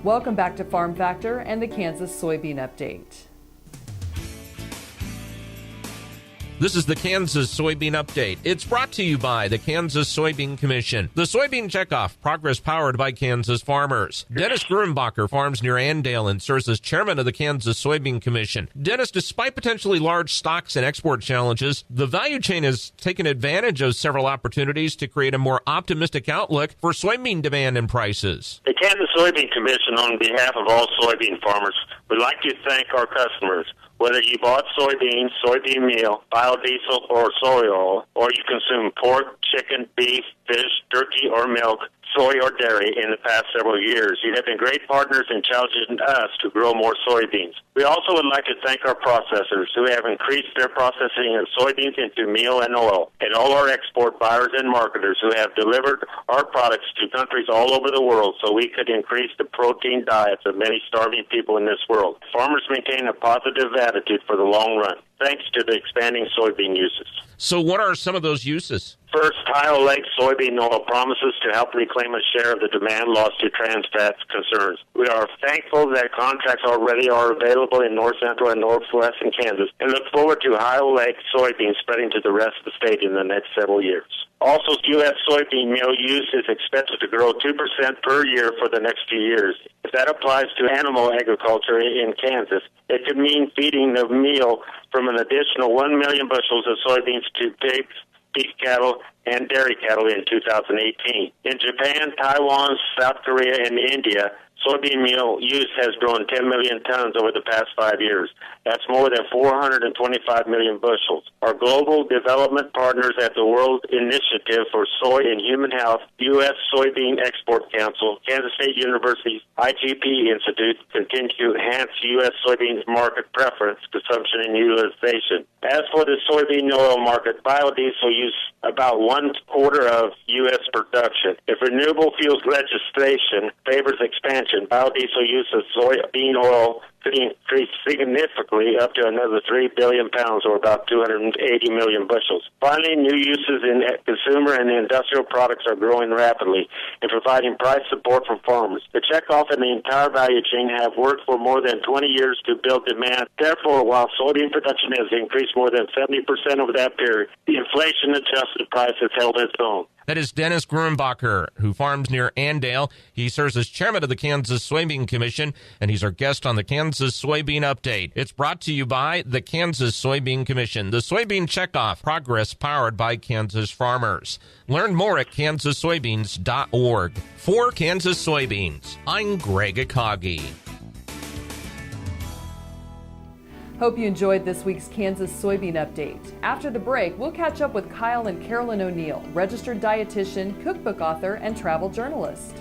Welcome back to Farm Factor and the Kansas Soybean Update. This is the Kansas Soybean Update. It's brought to you by the Kansas Soybean Commission. The Soybean Checkoff Progress powered by Kansas farmers. Dennis Gruenbacher farms near Andale and serves as chairman of the Kansas Soybean Commission. Dennis, despite potentially large stocks and export challenges, the value chain has taken advantage of several opportunities to create a more optimistic outlook for soybean demand and prices. The Kansas Soybean Commission, on behalf of all soybean farmers, would like to thank our customers. Whether you bought soybeans, soybean meal, biodiesel, or soy oil, or you consume pork, chicken, beef, fish, turkey, or milk, soy or dairy in the past several years, you have been great partners in challenging us to grow more soybeans. We also would like to thank our processors who have increased their processing of soybeans into meal and oil, and all our export buyers and marketers who have delivered our products to countries all over the world so we could increase the protein diets of many starving people in this world. Farmers maintain a positive attitude for the long run, thanks to the expanding soybean uses. So what are some of those uses? First, high oleic soybean oil promises to help reclaim a share of the demand lost to trans fats concerns. We are thankful that contracts already are available in north central and northwestern Kansas and look forward to high oleic soybeans spreading to the rest of the state in the next several years. Also, U.S. soybean meal use is expected to grow 2% per year for the next few years. If that applies to animal agriculture in Kansas, it could mean feeding the meal from an additional 1 million bushels of soybeans to pigs, beef cattle, and dairy cattle in 2018. In Japan, Taiwan, South Korea, and India, soybean meal use has grown 10 million tons over the past 5 years. That's more than 425 million bushels. Our global development partners at the World Initiative for Soy and Human Health, U.S. Soybean Export Council, Kansas State University's IGP Institute continue to enhance U.S. soybeans market preference, consumption, and utilization. As for the soybean oil market, biodiesel use about 1/4 of U.S. production. If Renewable Fuels Legislation favors expansion, biodiesel use of soybean oil could increase significantly up to another 3 billion pounds, or about 280 million bushels. Finally, new uses in consumer and industrial products are growing rapidly and providing price support for farmers. The checkoff and the entire value chain have worked for more than 20 years to build demand. Therefore, while soybean production has increased more than 70% over that period, the inflation-adjusted price has held its own. That is Dennis Gruenbacher, who farms near Andale. He serves as chairman of the Kansas Soybean Commission, and he's our guest on the Kansas Soybean Update. It's brought to you by the Kansas Soybean Commission, the Soybean Checkoff Progress powered by Kansas farmers. Learn more at kansassoybeans.org. For Kansas Soybeans, I'm Greg Akagi. Hope you enjoyed this week's Kansas Soybean Update. After the break, we'll catch up with Kyle and Carolyn O'Neill, registered dietitian, cookbook author, and travel journalist.